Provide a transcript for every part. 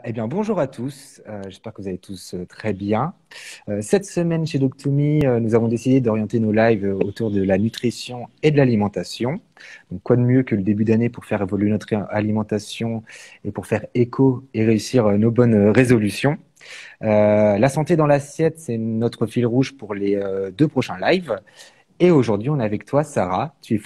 Eh bien, bonjour à tous. J'espère que vous allez tous très bien. Cette semaine chez Doctumi, nous avons décidé d'orienter nos lives autour de la nutrition et de l'alimentation. Donc, quoi de mieux que le début d'année pour faire évoluer notre alimentation et pour faire écho et réussir nos bonnes résolutions. La santé dans l'assiette, c'est notre fil rouge pour les deux prochains lives. Et aujourd'hui, on est avec toi, Sarah. Tu es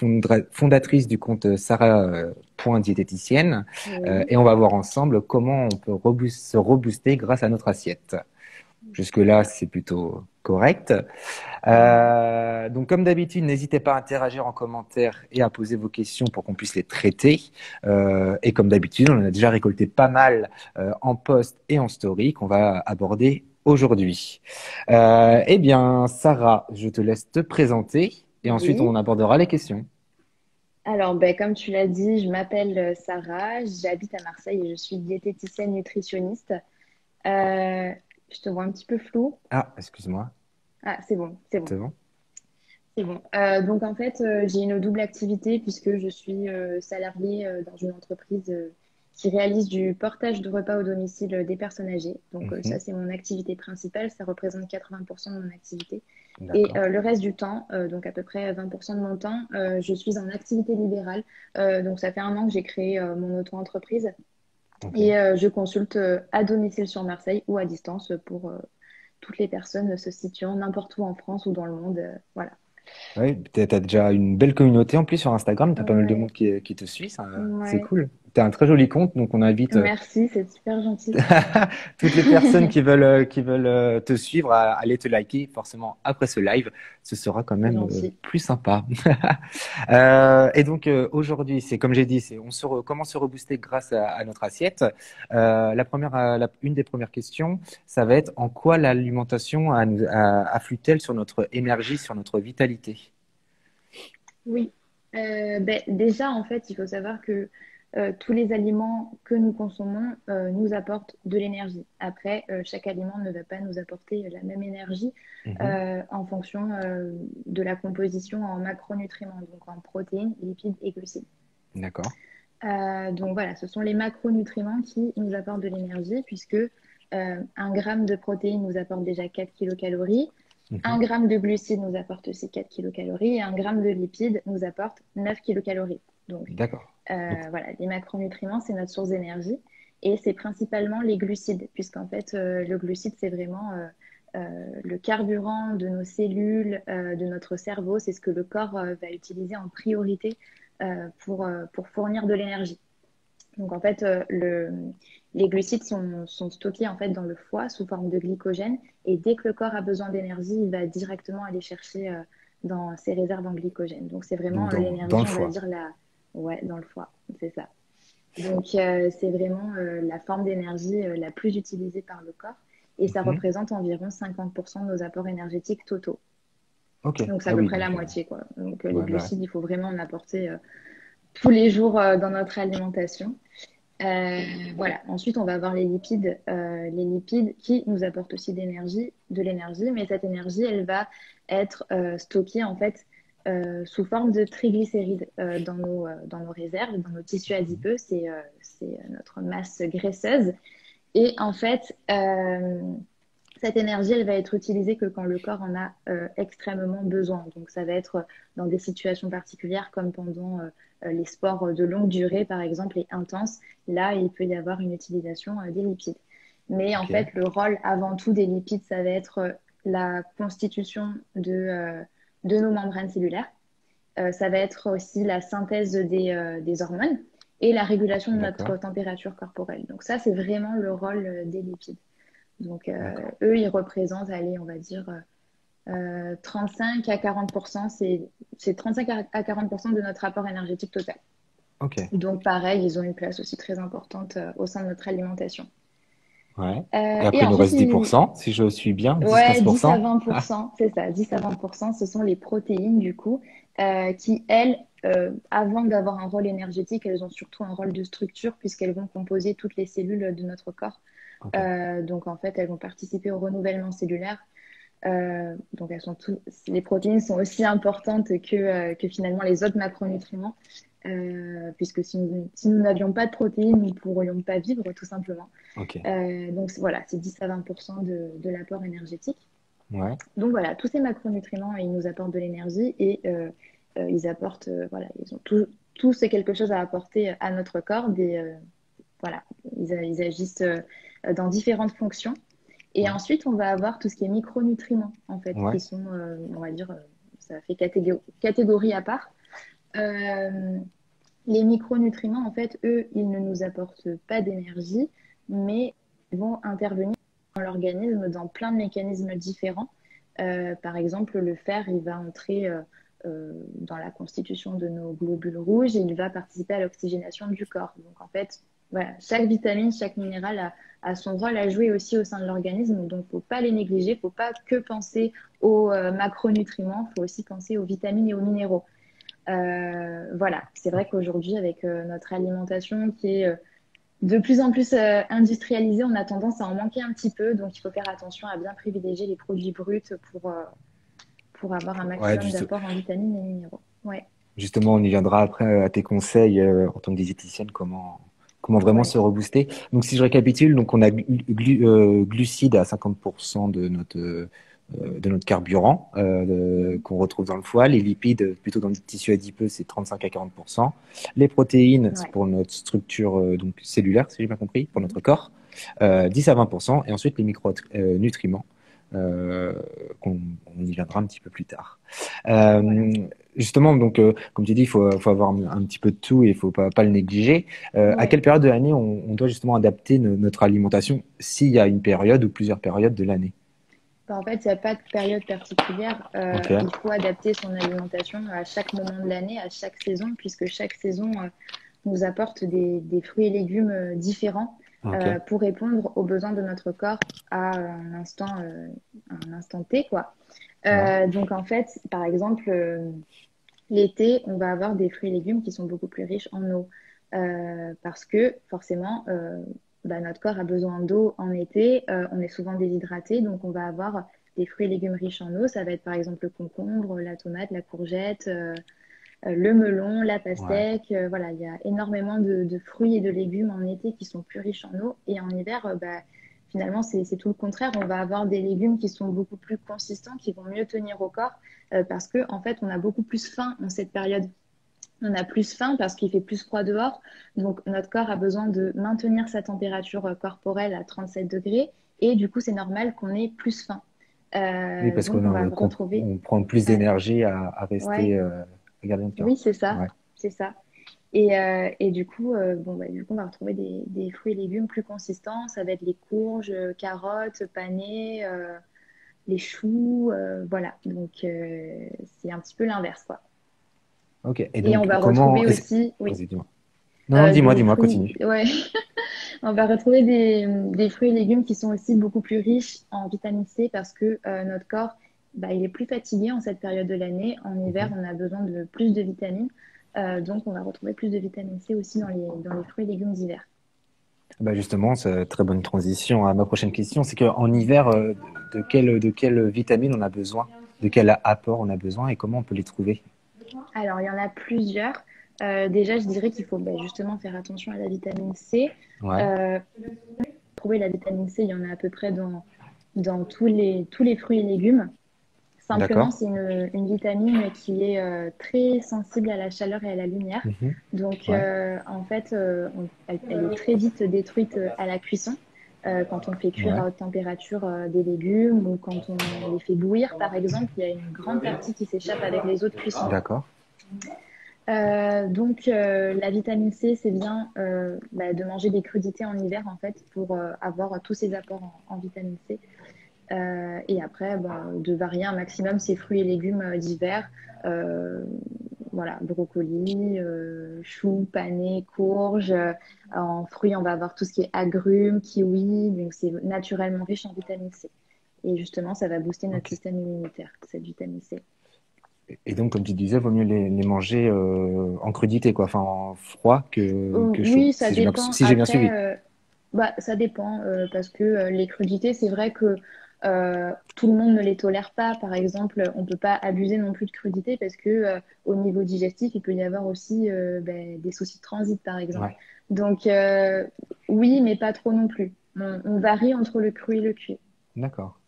fondatrice du compte Sarah.diététicienne. Oui. Et on va voir ensemble comment on peut se rebooster grâce à notre assiette. Jusque-là, c'est plutôt correct. Mhm. Donc, comme d'habitude, n'hésitez pas à interagir en commentaire et à poser vos questions pour qu'on puisse les traiter. Et comme d'habitude, on en a déjà récolté pas mal en post et en story qu'on va aborder aujourd'hui. Eh bien, Sarah, je te laisse te présenter et ensuite on Oui. abordera les questions. Alors, comme tu l'as dit, je m'appelle Sarah, j'habite à Marseille et je suis diététicienne nutritionniste. Euh, je te vois un petit peu flou. Ah, excuse-moi, Ah, c'est bon, c'est bon, c'est bon? c'est bon. Donc, en fait, j'ai une double activité puisque je suis salariée dans une entreprise qui réalise du portage de repas au domicile des personnes âgées. Donc, ça, Mhm. c'est mon activité principale. Ça représente 80% de mon activité. Et D'accord. le reste du temps, donc à peu près 20% de mon temps, je suis en activité libérale. Donc ça fait un an que j'ai créé mon auto-entreprise Ok. et je consulte à domicile sur Marseille ou à distance pour toutes les personnes se situant n'importe où en France ou dans le monde. Voilà. Oui, t'as déjà une belle communauté en plus sur Instagram, t'as pas mal de monde Ouais, qui te suit, c'est ouais. cool. T'as un très joli compte, donc on invite Merci, c'est super gentil. toutes les personnes qui veulent te suivre à aller te liker forcément après ce live, ce sera quand C'est même gentil. plus sympa. Et donc aujourd'hui, c'est comme j'ai dit, c'est comment se rebooster grâce à notre assiette. Une des premières questions, ça va être en quoi l'alimentation afflue-t-elle sur notre énergie, sur notre vitalité? Oui. Déjà, en fait, il faut savoir que tous les aliments que nous consommons nous apportent de l'énergie. Après, chaque aliment ne va pas nous apporter la même énergie Mhm. en fonction de la composition en macronutriments, donc en protéines, lipides et glucides. D'accord. Donc voilà, ce sont les macronutriments qui nous apportent de l'énergie, puisque un gramme de protéines nous apporte déjà 4 kilocalories, un Mhm. gramme de glucides nous apporte aussi 4 kilocalories et un gramme de lipides nous apporte 9 kilocalories. Donc D'accord. Donc, voilà, les macronutriments, c'est notre source d'énergie et c'est principalement les glucides, puisqu'en fait, le glucide, c'est vraiment le carburant de nos cellules, de notre cerveau. C'est ce que le corps va utiliser en priorité pour fournir de l'énergie. Donc en fait, les glucides sont stockés en fait dans le foie sous forme de glycogène et dès que le corps a besoin d'énergie, il va directement aller chercher dans ses réserves en glycogène. Donc c'est donc vraiment dans l'énergie, le on va foie. dire ouais, dans le foie, c'est ça. Donc c'est vraiment la forme d'énergie la plus utilisée par le corps et ça Mhm. représente environ 50% de nos apports énergétiques totaux. Ok. Donc c'est à Ah peu oui, près la donc moitié quoi. Donc les ouais, bah, glucides, il faut vraiment en apporter tous les jours dans notre alimentation. Voilà. Ensuite, on va avoir les lipides qui nous apportent aussi de l'énergie, mais cette énergie, elle va être stockée en fait sous forme de triglycérides dans nos réserves, dans nos tissus mhm. adipeux. C'est notre masse graisseuse. Et en fait, cette énergie, elle va être utilisée que quand le corps en a extrêmement besoin. Donc, ça va être dans des situations particulières comme pendant les sports de longue durée, par exemple, et intenses. Là, il peut y avoir une utilisation des lipides. Mais en Ok. fait, le rôle avant tout des lipides, ça va être la constitution de nos membranes cellulaires. Ça va être aussi la synthèse des hormones et la régulation de D'accord. notre température corporelle. Donc ça, c'est vraiment le rôle des lipides. Donc, D'accord. eux, ils représentent, allez, on va dire, 35 à 40%, c'est 35 à 40% de notre apport énergétique total. Ok. Donc, pareil, ils ont une place aussi très importante au sein de notre alimentation. Ouais. Et Et après, il nous ensuite, reste 10%, si je suis bien, ouais, 10 à 10-15%. Ah, 20%, c'est ça, 10 à 20%, ce sont les protéines, du coup, qui, elles, avant d'avoir un rôle énergétique, elles ont surtout un rôle de structure, puisqu'elles vont composer toutes les cellules de notre corps. ok. Donc, en fait, elles vont participer au renouvellement cellulaire. Donc les protéines sont aussi importantes que finalement les autres macronutriments. puisque si nous n'avions pas de protéines, nous ne pourrions pas vivre tout simplement. Ok. Donc voilà, c'est 10 à 20% de l'apport énergétique. Ouais. Donc voilà, tous ces macronutriments, ils nous apportent de l'énergie et ils apportent, voilà, ils ont tout c'est quelque chose à apporter à notre corps. Voilà, ils agissent dans différentes fonctions. Et Ouais. ensuite, on va avoir tout ce qui est micronutriments, en fait, Ouais. qui sont, on va dire, ça fait catégorie à part. Euh, les micronutriments, en fait, eux, ils ne nous apportent pas d'énergie, mais ils vont intervenir dans l'organisme dans plein de mécanismes différents. Par exemple, le fer, il va entrer dans la constitution de nos globules rouges et il va participer à l'oxygénation du corps. Donc, en fait, voilà, chaque vitamine, chaque minéral a son rôle à jouer aussi au sein de l'organisme. Donc, il ne faut pas les négliger. Il ne faut pas que penser aux macronutriments. Il faut aussi penser aux vitamines et aux minéraux. Voilà, c'est vrai qu'aujourd'hui, avec notre alimentation qui est de plus en plus industrialisée, on a tendance à en manquer un petit peu. Donc, il faut faire attention à bien privilégier les produits bruts pour avoir un Ouais, maximum d'apports en vitamines et minéraux. Ouais, justement, on y viendra après à tes conseils en tant que diététicienne, comment vraiment ouais, se rebooster. Donc, si je récapitule, donc on a glucides à 50% de notre carburant qu'on retrouve dans le foie. Les lipides, plutôt dans le tissu adipeux, c'est 35 à 40%. Les protéines, c'est ouais. pour notre structure donc cellulaire, si j'ai bien compris, pour Mhm. notre corps, 10 à 20%. Et ensuite, les micronutriments, euh, on y viendra un petit peu plus tard. Voilà. Euh, Justement, donc, comme tu dis, il faut avoir un petit peu de tout et il faut pas le négliger. À Ouais. quelle période de l'année on doit justement adapter notre alimentation s'il y a une période ou plusieurs périodes de l'année? Bah, en fait, il n'y a pas de période particulière. Ok, Il faut adapter son alimentation à chaque moment de l'année, à chaque saison, puisque chaque saison nous apporte des fruits et légumes différents ok, pour répondre aux besoins de notre corps à un instant T, quoi. ouais, Donc, en fait, par exemple, l'été, on va avoir des fruits et légumes qui sont beaucoup plus riches en eau. Parce que forcément, bah, notre corps a besoin d'eau en été. On est souvent déshydraté, donc on va avoir des fruits et légumes riches en eau. Ça va être par exemple le concombre, la tomate, la courgette, le melon, la ouais, pastèque. Voilà, il y a énormément de fruits et de légumes en été qui sont plus riches en eau. Et en hiver, bah, finalement, c'est tout le contraire. On va avoir des légumes qui sont beaucoup plus consistants, qui vont mieux tenir au corps, parce que en fait, on a beaucoup plus faim en cette période. On a plus faim parce qu'il fait plus froid dehors. Donc, notre corps a besoin de maintenir sa température corporelle à 37 degrés. Et du coup, c'est normal qu'on ait plus faim. oui, parce Donc, on va retrouver. on prend plus euh, d'énergie à rester ouais, à garder notre oui, corps. c'est ça. Ouais. C'est ça. Et du coup, bon, bah, du coup, on va retrouver des fruits et légumes plus consistants. Ça va être les courges, carottes, panais, les choux, voilà. Donc, c'est un petit peu l'inverse, quoi. Ok. Et Et on donc, va comment retrouver aussi, oui, vas-y, dis-moi. Non, non, des dis-moi, fruits, continue. ouais. On va retrouver des fruits et légumes qui sont aussi beaucoup plus riches en vitamine C parce que notre corps, bah, il est plus fatigué en cette période de l'année. En hiver, Mhm. on a besoin de plus de vitamines. Donc, on va retrouver plus de vitamine C aussi dans les fruits et légumes d'hiver. Bah justement, c'est une très bonne transition à ma prochaine question. C'est qu'en hiver, de quelle vitamine on a besoin, de quel apport on a besoin et comment on peut les trouver? Alors, il y en a plusieurs. Déjà, je dirais qu'il faut bah, justement faire attention à la vitamine C. Ouais, Euh, trouver la vitamine C, il y en a à peu près dans tous les fruits et légumes. Simplement, d'accord. c'est une vitamine qui est très sensible à la chaleur et à la lumière. Mhm. Donc, Ouais, en fait, elle est très vite détruite à la cuisson. Quand on fait cuire ouais, à haute température des légumes ou quand on les fait bouillir, par exemple, il y a une grande partie qui s'échappe avec les eaux de cuisson. d'accord. Donc, la vitamine C, c'est bien bah, de manger des crudités en hiver, en fait, pour avoir tous ces apports en vitamine C. Et après, bah, de varier un maximum ses fruits et légumes d'hiver. Euh, voilà, brocoli, choux, panais, courges. En fruits, on va avoir tout ce qui est agrumes, kiwi. Donc, c'est naturellement riche en vitamine C. Et justement, ça va booster notre Ok. système immunitaire, cette vitamine C. Et donc, comme tu disais, vaut mieux les manger en crudité, quoi, enfin en froid que chaud, Oui, ça dépend. si j'ai bien Après, suivi. bah, ça dépend parce que les crudités, c'est vrai que Tout le monde ne les tolère pas. Par exemple, on ne peut pas abuser non plus de crudité parce que au niveau digestif, il peut y avoir aussi des soucis de transit, par exemple. Ouais, Donc, oui, mais pas trop non plus. On varie entre le cru et le cuit. d'accord.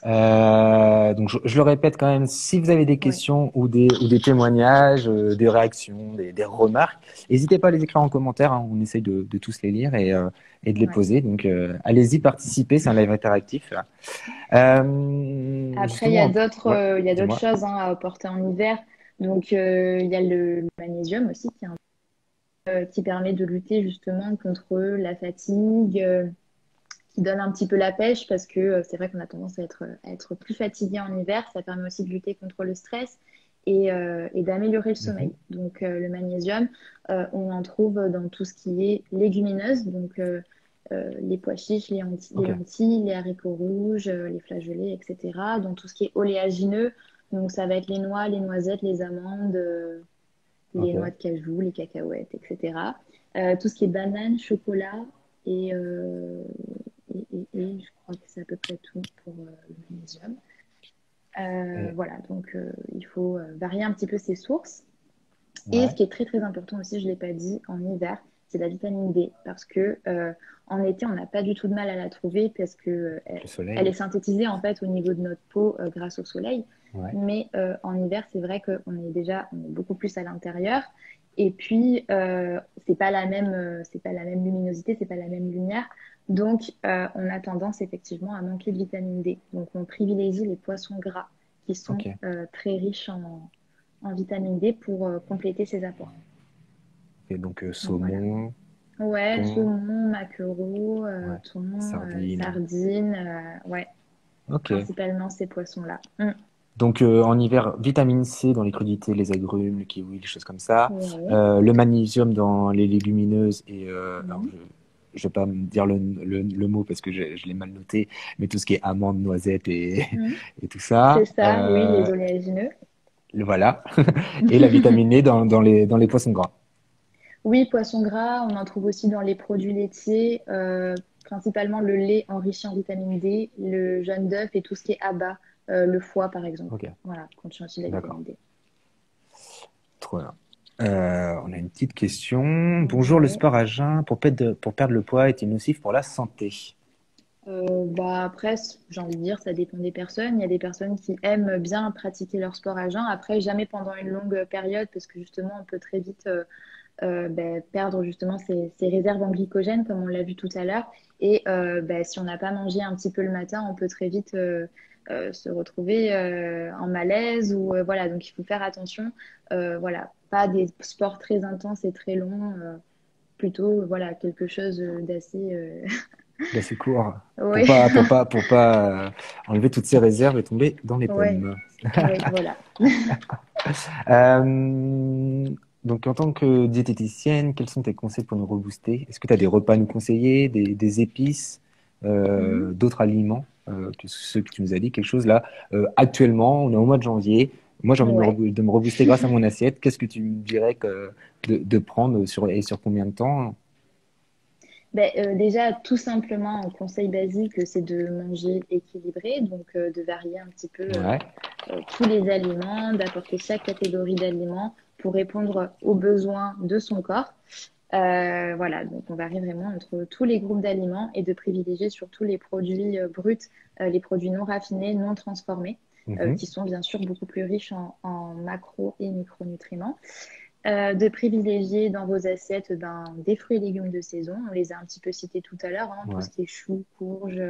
Donc je le répète quand même, si vous avez des Ouais, questions ou des témoignages, des réactions, des remarques, n'hésitez pas à les écrire en commentaire, hein, on essaye de tous les lire et de les ouais. poser. Donc allez-y, participez, c'est un live interactif. Après, Justement, ouais, il y a d'autres dis-moi. choses hein, à apporter en hiver. Donc, il y a le magnésium aussi qui permet de lutter justement contre la fatigue, qui donne un petit peu la pêche parce que c'est vrai qu'on a tendance à être plus fatigué en hiver. Ça permet aussi de lutter contre le stress et d'améliorer le Mhm. sommeil. Donc, le magnésium, on en trouve dans tout ce qui est légumineuse, donc les pois chiches, les Ok, lentilles, les haricots rouges, les flageolets, etc. Dans tout ce qui est oléagineux, donc ça va être les noix, les noisettes, les amandes, les noix ok. de cajou, les cacahuètes, etc. Tout ce qui est banane, chocolat et, et je crois que c'est à peu près tout pour le magnésium. Et, Voilà, donc il faut varier un petit peu ses sources. Et ce ouais, qui est très très important aussi, je ne l'ai pas dit, en hiver, c'est la vitamine D. Parce que en été, on n'a pas du tout de mal à la trouver parce que le elle est soleil. synthétisée en fait au niveau de notre peau grâce au soleil. Ouais, Mais en hiver, c'est vrai on est beaucoup plus à l'intérieur. Et puis, c'est pas la même luminosité, c'est pas la même lumière. Donc, on a tendance effectivement à manquer de vitamine D. Donc, on privilégie les poissons gras qui sont ok. très riches en vitamine D pour compléter ses apports. Et donc Donc voilà. saumon, Ouais, thon, saumon, maquereau, ouais, thon, sardine. sardines, ouais, Ok. principalement ces poissons-là. Mm. Donc en hiver, vitamine C dans les crudités, les agrumes, le kiwi, les choses comme ça. Ouais. Le magnésium dans les légumineuses et alors Mm. je vais pas me dire le mot parce que je l'ai mal noté, mais tout ce qui est amandes, noisettes Mm. et tout C'est ça. ça, oui, les oléagineux. Voilà. Et la vitamine E dans les poissons gras. Oui, poisson gras, on en trouve aussi dans les produits laitiers, principalement le lait enrichi en vitamine D, le jaune d'œuf et tout ce qui est abat, le foie par exemple. Ok, Voilà, contient aussi de la d'accord. vitamine D. Trop bien. On a une petite question. Bonjour, le Ouais. sport à jeun pour perdre le poids est-il nocif pour la santé? Bah après, j'ai envie de dire, ça dépend des personnes. Il y a des personnes qui aiment bien pratiquer leur sport à jeun. Après, jamais pendant une longue période, parce que justement, on peut très vite perdre justement ses réserves en glycogène, comme on l'a vu tout à l'heure. Et si on n'a pas mangé un petit peu le matin, on peut très vite se retrouver en malaise ou voilà. Donc, il faut faire attention. Voilà, pas des sports très intenses et très longs. Plutôt, voilà, quelque chose d'assez. Là, c'est court. Oui, Pour pas enlever toutes ces réserves et tomber dans les ouais, pommes. oui, voilà. Euh, donc, en tant que diététicienne, quels sont tes conseils pour nous rebooster? Est-ce que tu as des repas à nous conseiller, des épices, Mhm. d'autres aliments que ceux que tu nous as dit? Quelque chose là, actuellement, on est au mois de janvier. Moi, j'ai envie Ouais. de me rebooster grâce à mon assiette. Qu'est-ce que tu me dirais de prendre et sur combien de temps? Déjà, tout simplement, un conseil basique, c'est de manger équilibré, donc de varier un petit peu Ouais. tous les aliments, d'apporter chaque catégorie d'aliments pour répondre aux besoins de son corps. Voilà, donc on varie vraiment entre tous les groupes d'aliments et de privilégier surtout les produits bruts, les produits non raffinés, non transformés, Mhm. qui sont bien sûr beaucoup plus riches en macro et micronutriments. De privilégier dans vos assiettes des fruits et légumes de saison. On les a un petit peu cités tout à l'heure, hein, tout Ouais. ce qui est choux, courges,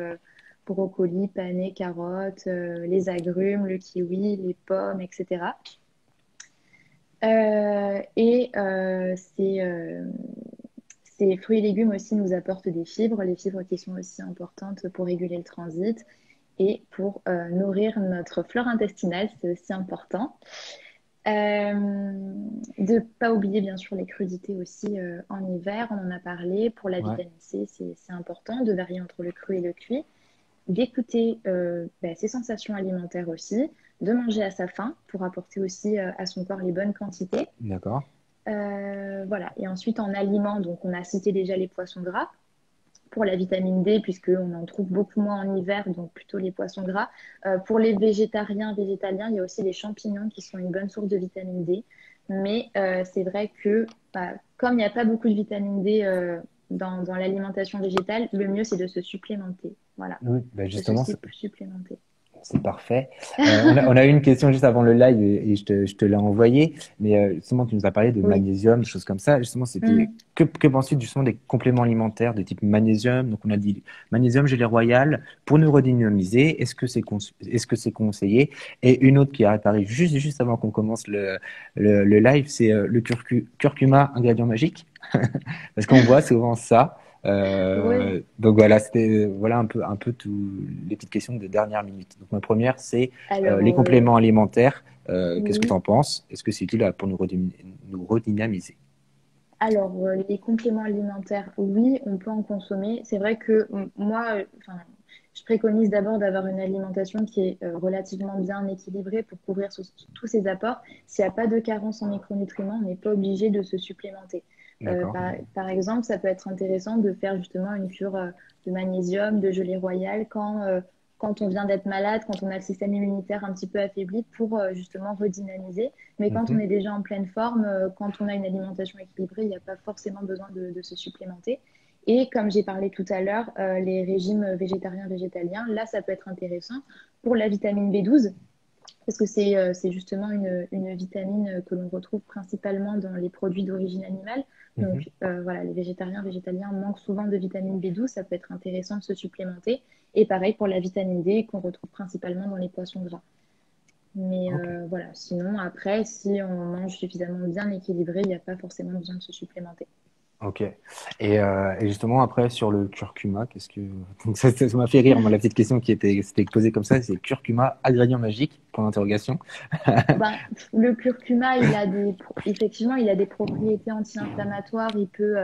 brocolis, panais, carottes, les agrumes, le kiwi, les pommes, etc. Ces fruits et légumes aussi nous apportent des fibres, les fibres qui sont aussi importantes pour réguler le transit et pour nourrir notre flore intestinale, c'est aussi important. De ne pas oublier bien sûr les crudités aussi en hiver, on en a parlé. Pour la Ouais. vitamine C, c'est important de varier entre le cru et le cuit, d'écouter ses sensations alimentaires aussi, de manger à sa faim pour apporter aussi à son corps les bonnes quantités. D'accord. Voilà. Et ensuite en aliments, donc on a cité déjà les poissons gras. pour la vitamine D, puisqu'on en trouve beaucoup moins en hiver, donc plutôt les poissons gras. Pour les végétariens, végétaliens, il y a aussi les champignons qui sont une bonne source de vitamine D. Mais c'est vrai que comme il n'y a pas beaucoup de vitamine D dans l'alimentation végétale, le mieux c'est de se supplémenter. Voilà, Oui, bah de se justement, supplémenter. c'est parfait. On a eu une question juste avant le live et je te l'ai envoyé, mais justement, tu nous as parlé de Oui. magnésium, des choses comme ça. Justement, c'était Mm. que penses-tu justement des compléments alimentaires de type magnésium? Donc, on a dit magnésium gelée royale pour neurodynamiser. Est-ce que c'est conseillé? Et une autre qui est apparue juste avant qu'on commence le live, c'est le curcuma, ingrédient magique. Parce qu'on voit souvent ça. Oui. Donc voilà, c'était voilà un peu tout les petites questions de dernière minute. Donc ma première, c'est les Alors, compléments alimentaires. Qu'est-ce que tu oui. en penses? Est-ce que c'est utile pour nous redynamiser? Alors, les compléments alimentaires, oui, on peut en consommer. C'est vrai que moi, enfin, je préconise d'abord d'avoir une alimentation qui est relativement bien équilibrée pour couvrir tous ces apports. S'il n'y a pas de carence en micronutriments, on n'est pas obligé de se supplémenter. D'accord. Par exemple, ça peut être intéressant de faire justement une cure de magnésium, de gelée royale quand on vient d'être malade, quand on a le système immunitaire un petit peu affaibli pour justement redynamiser. Mais quand on Mhm. est déjà en pleine forme, quand on a une alimentation équilibrée, il n'y a pas forcément besoin de se supplémenter. Et comme j'ai parlé tout à l'heure, les régimes végétariens, végétaliens, là, ça peut être intéressant pour la vitamine B12, parce que c'est justement une vitamine que l'on retrouve principalement dans les produits d'origine animale. Mhm. Donc voilà, les végétariens, végétaliens manquent souvent de vitamine B12, ça peut être intéressant de se supplémenter. Et pareil pour la vitamine D qu'on retrouve principalement dans les poissons gras. Mais Ok. voilà, sinon, après, si on mange suffisamment bien équilibré, il n'y a pas forcément besoin de se supplémenter. Ok. Et justement après sur le curcuma, qu'est-ce que donc ça m'a fait rire moi la petite question qui s'était posée comme ça, c'est curcuma ingrédient magique point d'interrogation. Ben, le curcuma, effectivement, il a des propriétés anti-inflammatoires. Il peut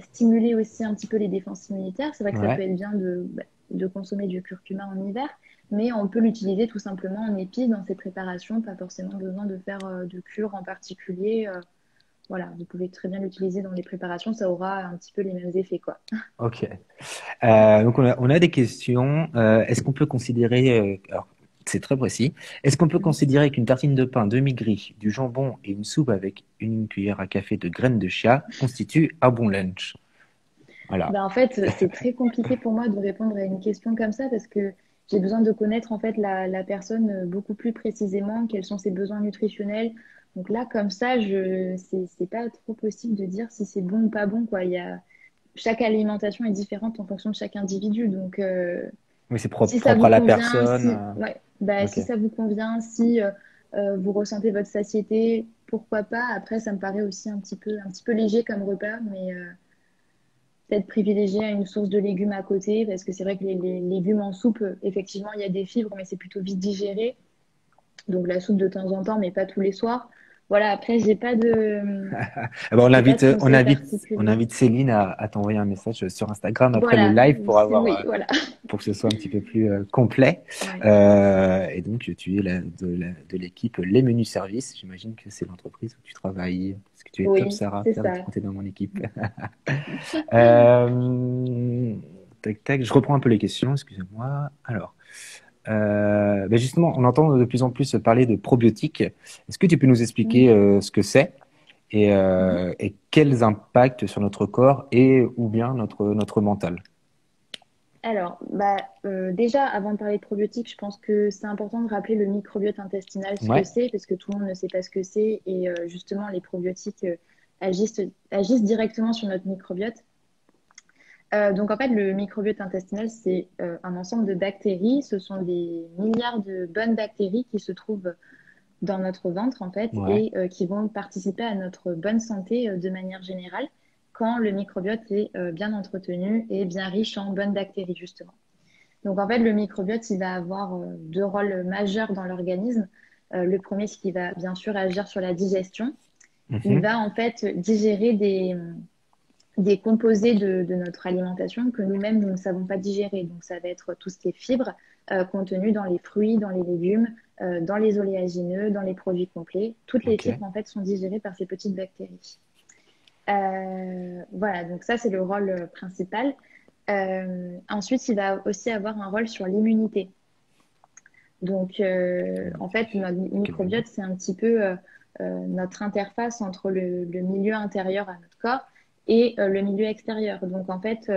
stimuler aussi un petit peu les défenses immunitaires. C'est vrai que ça peut Ouais. être bien de consommer du curcuma en hiver, mais on peut l'utiliser tout simplement en épices dans ses préparations, pas forcément besoin de faire de cure en particulier. Voilà, vous pouvez très bien l'utiliser dans les préparations, ça aura un petit peu les mêmes effets, quoi. Ok. Donc on a des questions. Est-ce qu'on peut considérer, alors c'est très précis, est-ce qu'on peut Mhm. considérer qu'une tartine de pain demi-gris, du jambon et une soupe avec une cuillère à café de graines de chia constituent un bon lunch? Voilà. Ben, en fait, c'est très compliqué pour moi de répondre à une question comme ça parce que j'ai besoin de connaître en fait la personne beaucoup plus précisément, quels sont ses besoins nutritionnels. Donc là, comme ça, c'est pas trop possible de dire si c'est bon ou pas bon, quoi. Chaque alimentation est différente en fonction de chaque individu. Donc, Oui, c'est si ça propre vous à la convient, personne. ouais, bah, Ok. si ça vous convient, si vous ressentez votre satiété, pourquoi pas. Après, ça me paraît aussi un petit peu léger comme repas, mais peut-être privilégier une source de légumes à côté, parce que c'est vrai que les légumes en soupe, effectivement, il y a des fibres, mais c'est plutôt vite digéré. Donc la soupe de temps en temps, mais pas tous les soirs. Voilà, après, Eh ben, j'ai pas de conseils on particuliers. invite Céline à t'envoyer un message sur Instagram après le Voilà, live pour avoir oui, voilà. pour que ce soit un petit peu plus complet. Ouais. Et donc, tu es de l'équipe Les Menus Services. J'imagine que c'est l'entreprise où tu travailles. Parce que tu es top, Oui, Sarah, c'est fière de ça. te compter dans mon équipe. Euh, tac, tac, je reprends un peu les questions, excusez-moi. Alors, ben justement, on entend de plus en plus parler de probiotiques. Est-ce que tu peux nous expliquer Mm. ce que c'est Mhm. et quels impacts sur notre corps et ou bien notre mental? Alors, déjà, avant de parler de probiotiques, je pense que c'est important de rappeler le microbiote intestinal, ce que Ouais. c'est, parce que tout le monde ne sait pas ce que c'est. Et justement, les probiotiques agissent directement sur notre microbiote. Donc, en fait, le microbiote intestinal, c'est un ensemble de bactéries. Ce sont des milliards de bonnes bactéries qui se trouvent dans notre ventre, en fait, Ouais. et qui vont participer à notre bonne santé de manière générale quand le microbiote est bien entretenu et bien riche en bonnes bactéries, justement. Donc, en fait, le microbiote, il va avoir deux rôles majeurs dans l'organisme. Le premier, c'est qu'il va bien sûr agir sur la digestion. Il Mhm. va en fait digérer des composés de notre alimentation que nous-mêmes, nous ne savons pas digérer. Donc, ça va être tout ce qui est fibres contenues dans les fruits, dans les légumes, dans les oléagineux, dans les produits complets. Toutes les Ok. fibres, en fait, sont digérées par ces petites bactéries. Voilà, donc ça, c'est le rôle principal. Ensuite, il va aussi avoir un rôle sur l'immunité. Donc, en fait, notre Ok, bon. microbiote, c'est un petit peu notre interface entre le milieu intérieur à notre corps et le milieu extérieur. Donc, en fait,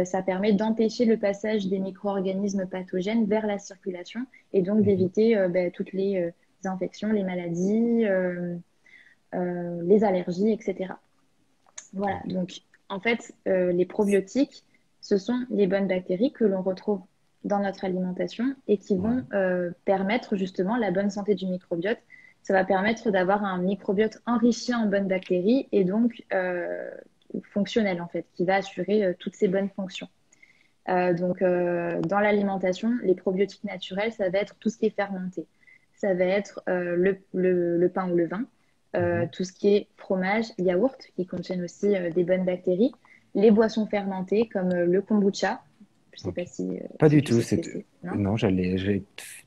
ça permet d'empêcher le passage des micro-organismes pathogènes vers la circulation et donc Mhm. d'éviter toutes les infections, les maladies, les allergies, etc. Voilà, Ok. donc en fait, les probiotiques, ce sont les bonnes bactéries que l'on retrouve dans notre alimentation et qui Ouais. vont permettre justement la bonne santé du microbiote. Ça va permettre d'avoir un microbiote enrichi en bonnes bactéries et donc fonctionnel en fait, qui va assurer toutes ces bonnes fonctions. Dans l'alimentation, les probiotiques naturels, ça va être tout ce qui est fermenté. Ça va être le pain ou le vin, Mhm. tout ce qui est fromage, yaourt, qui contiennent aussi des bonnes bactéries, les boissons fermentées comme le kombucha. Je ne sais pas Ok. Pas si du tu tout. sais ce que c'est, non? Non, je vais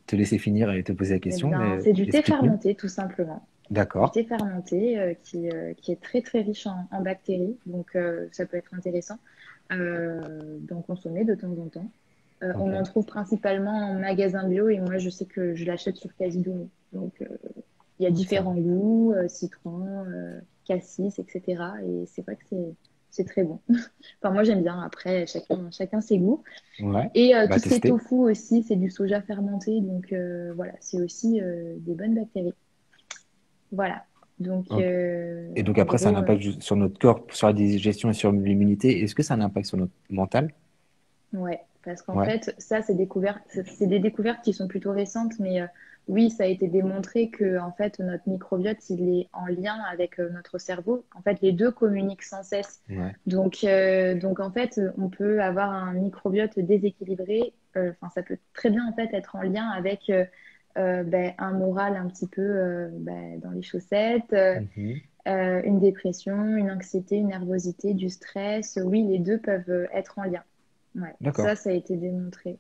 te laisser finir et te poser la Eh question, bien, mais c'est du thé explique-nous. fermenté, tout simplement. Du D'accord. thé fermenté qui est très très riche en bactéries, donc ça peut être intéressant d'en consommer de temps en temps. On en Ok. trouve principalement en magasin bio et moi je sais que je l'achète sur Quasimodo. Donc il y a Ça différents va. goûts, citron, cassis, etc. Et c'est vrai que c'est très bon. Enfin moi j'aime bien. Après chacun ses goûts. Ouais. Et Bah, tout ce qui est tester. tofu aussi, c'est du soja fermenté. Donc voilà, c'est aussi des bonnes bactéries. Voilà. Donc Ok. Et donc en après, ça a un gros, impact sur notre corps, sur la digestion et sur l'immunité. Est-ce que ça a un impact sur notre mental? ouais, parce qu'en Ouais. fait, ça, c'est des découvertes qui sont plutôt récentes, mais oui, ça a été démontré que en fait, notre microbiote, il est en lien avec notre cerveau. En fait, les deux communiquent sans cesse. Ouais. Donc en fait, on peut avoir un microbiote déséquilibré. Enfin, ça peut très bien en fait être en lien avec un moral un petit peu dans les chaussettes, Mhm. une dépression, une anxiété, une nervosité, du stress. Oui, les deux peuvent être en lien. Ouais, D'accord. ça a été démontré.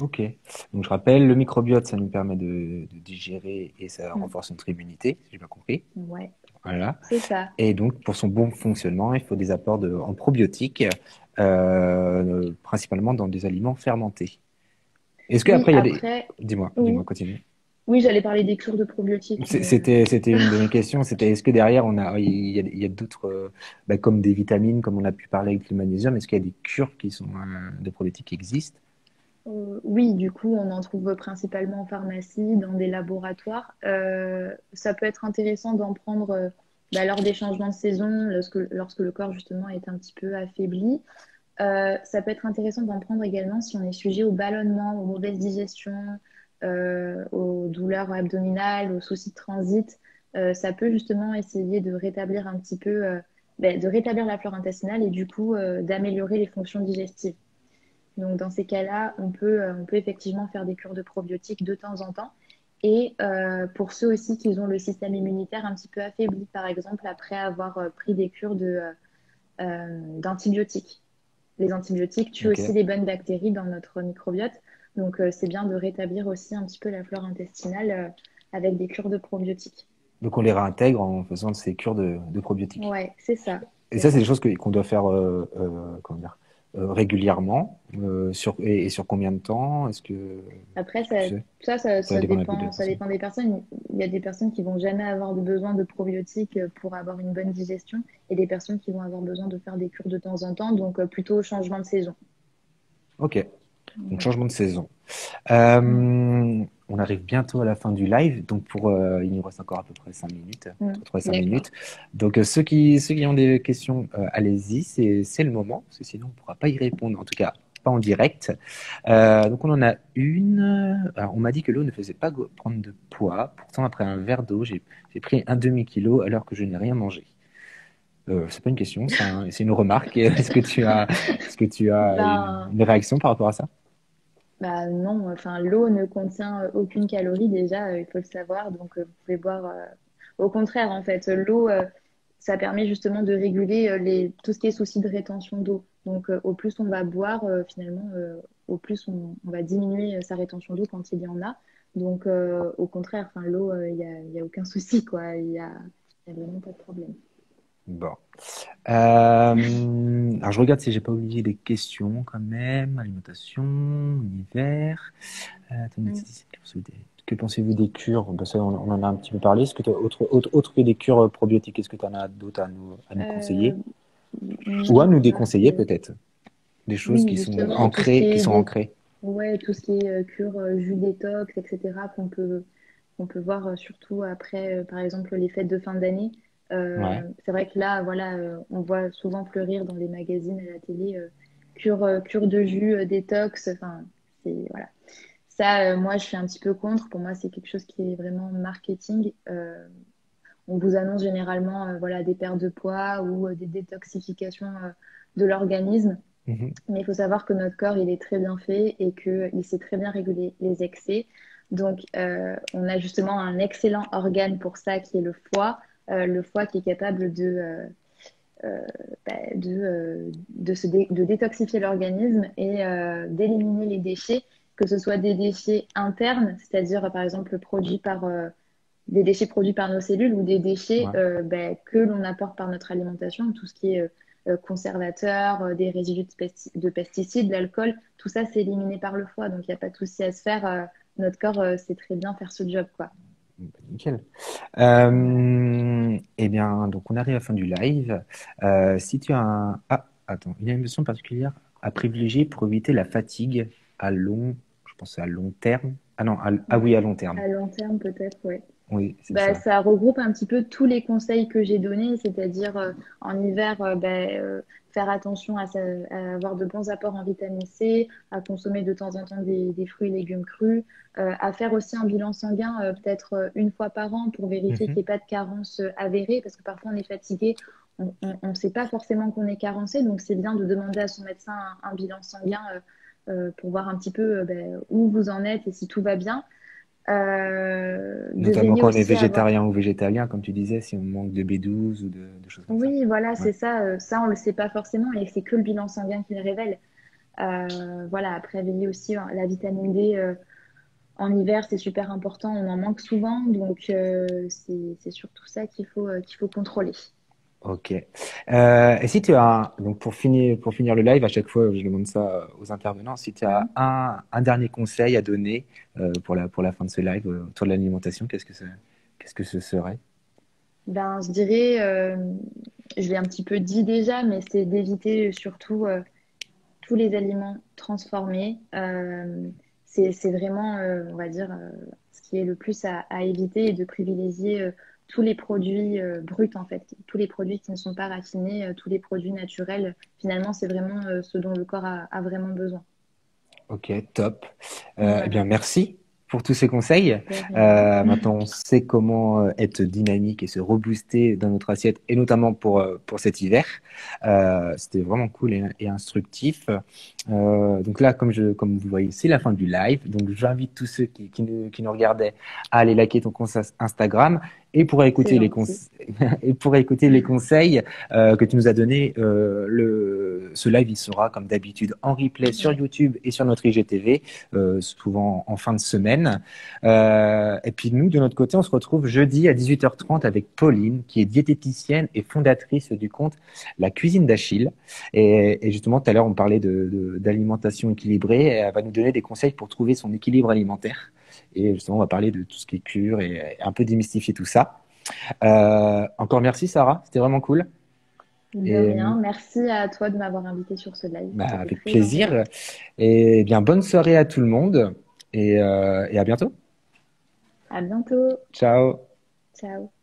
Ok. Donc je rappelle, le microbiote, ça nous permet de digérer et ça Mm. renforce notre immunité, si j'ai bien compris. Ouais, Voilà. c'est ça. Et donc pour son bon fonctionnement, il faut des apports en probiotiques, principalement dans des aliments fermentés. Est-ce Oui, qu'après il y a des... après, Dis-moi, oui, continue. oui, j'allais parler des cures de probiotiques, mais C'était une de mes questions. C'était est-ce que derrière il y a d'autres, comme des vitamines, comme on a pu parler avec le magnésium, est-ce qu'il y a des cures qui sont de probiotiques qui existent? oui, du coup, on en trouve principalement en pharmacie, dans des laboratoires. Ça peut être intéressant d'en prendre lors des changements de saison, lorsque le corps justement est un petit peu affaibli. Ça peut être intéressant d'en prendre également si on est sujet au ballonnement, aux mauvaises digestions, aux douleurs abdominales, aux soucis de transit. Ça peut justement essayer de rétablir un petit peu, de rétablir la flore intestinale et du coup d'améliorer les fonctions digestives. Donc dans ces cas-là, on peut effectivement faire des cures de probiotiques de temps en temps. Et pour ceux aussi qui ont le système immunitaire un petit peu affaibli, par exemple, après avoir pris des cures d'antibiotiques. Les antibiotiques tuent Ok. aussi les bonnes bactéries dans notre microbiote. Donc, c'est bien de rétablir aussi un petit peu la flore intestinale avec des cures de probiotiques. Donc on les réintègre en faisant ces cures de probiotiques. Ouais, c'est ça, Et c'est ça, c'est ça. des choses qu'on doit faire comment dire, régulièrement, et sur combien de temps? Après, Est-ce que tu sais? Ça ça dépend de la dépend, ça personne. dépend des personnes. Il y a des personnes qui vont jamais avoir de besoin de probiotiques pour avoir une bonne digestion et des personnes qui vont avoir besoin de faire des cures de temps en temps, donc plutôt au changement de saison. Ok. Donc Voilà. changement de saison. Mm. On arrive bientôt à la fin du live, donc il nous reste encore à peu près 5 minutes, Mm. entre 3 et 5 D'accord. minutes. Donc ceux qui ont des questions, allez-y, c'est le moment, parce que sinon on ne pourra pas y répondre, en tout cas pas en direct. Donc on en a une. Alors, on m'a dit que l'eau ne faisait pas prendre de poids, pourtant après un verre d'eau, j'ai pris un demi-kilo alors que je n'ai rien mangé. C'est pas une question, c'est une remarque. Est-ce que tu as Ben, une réaction par rapport à ça? bah non, enfin l'eau ne contient aucune calorie déjà, il faut le savoir, donc vous pouvez boire. Au contraire, en fait, l'eau, ça permet justement de réguler tout ce qui est souci de rétention d'eau. Donc au plus on va boire, finalement, au plus on va diminuer sa rétention d'eau quand il y en a. Donc au contraire, enfin l'eau, il y a aucun souci, quoi. Il y a vraiment pas de problème. Bon. Alors, je regarde si j'ai pas oublié des questions quand même. Alimentation, univers. Mm. Que pensez-vous des cures? Ben, ça, on en a un petit peu parlé. Est-ce que tu as autre que des cures probiotiques, est-ce que tu en as d'autres à nous conseiller? Euh, Ou à non, nous c'est vrai déconseiller que peut-être? Des choses oui, qui sont justement, tout ce qui ancrées, qui est sont ancrées. ouais, tout ce qui est cure, jus détox, etc., qu'on peut voir surtout après, par exemple, les fêtes de fin d'année. Ouais. C'est vrai que là, voilà, on voit souvent fleurir dans les magazines, à la télé, cure de jus détox. Enfin, c'est voilà. Ça, moi, je suis un petit peu contre. Pour moi, c'est quelque chose qui est vraiment marketing. On vous annonce généralement, voilà, des pertes de poids ou des détoxifications de l'organisme. Mhm. Mais il faut savoir que notre corps, il est très bien fait et qu'il sait très bien réguler les excès. Donc, on a justement un excellent organe pour ça, qui est le foie qui est capable euh, de détoxifier l'organisme et d'éliminer les déchets, que ce soit des déchets internes, c'est-à-dire par exemple des déchets produits par nos cellules ou des déchets Ouais. que l'on apporte par notre alimentation, tout ce qui est conservateur, des résidus de pesticides, l'alcool, tout ça c'est éliminé par le foie, donc il n'y a pas de souci à se faire. Notre corps sait très bien faire ce job, quoi. Nickel. Voilà. Eh bien, donc on arrive à la fin du live. Si tu as un... Ah, attends, une alimentation particulière à privilégier pour éviter la fatigue à long, je pense à long terme. Ah non, ah oui, à long terme. À long terme, peut-être, ouais. Oui, c'est Bah, ça. ça regroupe un petit peu tous les conseils que j'ai donnés, c'est-à-dire en hiver, faire attention à avoir de bons apports en vitamine C, à consommer de temps en temps des fruits et légumes crus, à faire aussi un bilan sanguin peut-être une fois par an pour vérifier qu'il Mhm, n'y ait pas de carence avérée, parce que parfois on est fatigué, on ne sait pas forcément qu'on est carencé, donc c'est bien de demander à son médecin un bilan sanguin pour voir un petit peu où vous en êtes et si tout va bien. De notamment veiller quand on est aussi à avoir. végétarien ou végétalien, comme tu disais, si on manque de B12 ou de choses comme ça. Oui, voilà, Ouais. c'est ça. Ça, on le sait pas forcément et c'est que le bilan sanguin qui le révèle. Voilà, après, veiller aussi la vitamine D en hiver, c'est super important. On en manque souvent, donc c'est surtout ça qu'il faut contrôler. Ok. Et si tu as, donc pour finir le live, à chaque fois, je demande ça aux intervenants, si tu as Mhm. un dernier conseil à donner pour la fin de ce live autour de l'alimentation, qu'est-ce que ce serait? Ben, je dirais, je l'ai un petit peu dit déjà, mais c'est d'éviter surtout tous les aliments transformés. C'est vraiment, on va dire, ce qui est le plus à éviter et de privilégier tous les produits bruts, en fait, tous les produits qui ne sont pas raffinés, tous les produits naturels. Finalement, c'est vraiment ce dont le corps a vraiment besoin. Ok, top. Eh bien, Voilà, merci pour tous ces conseils. de rien. Maintenant, on sait comment être dynamique et se rebooster dans notre assiette, et notamment pour cet hiver. C'était vraiment cool et instructif. Donc là, comme vous voyez, c'est la fin du live. Donc, j'invite tous ceux qui nous regardaient à aller liker ton compte Instagram et pour C'est écouter gentil. et pour écouter les conseils que tu nous as donnés. Ce live, il sera comme d'habitude en replay sur Ouais. YouTube et sur notre IGTV, souvent en fin de semaine. Et puis nous, de notre côté, on se retrouve jeudi à 18h30 avec Pauline, qui est diététicienne et fondatrice du compte La Cuisine d'Achille. Et justement, tout à l'heure, on parlait d'alimentation équilibrée. Et elle va nous donner des conseils pour trouver son équilibre alimentaire. Et justement, on va parler de tout ce qui est cure et un peu démystifier tout ça. Encore merci, Sarah. C'était vraiment cool. De Et rien. Merci à toi de m'avoir invité sur ce live. bah, C'était avec très intéressant. plaisir. Et bien, bonne soirée à tout le monde. Et à bientôt. À bientôt. Ciao. Ciao.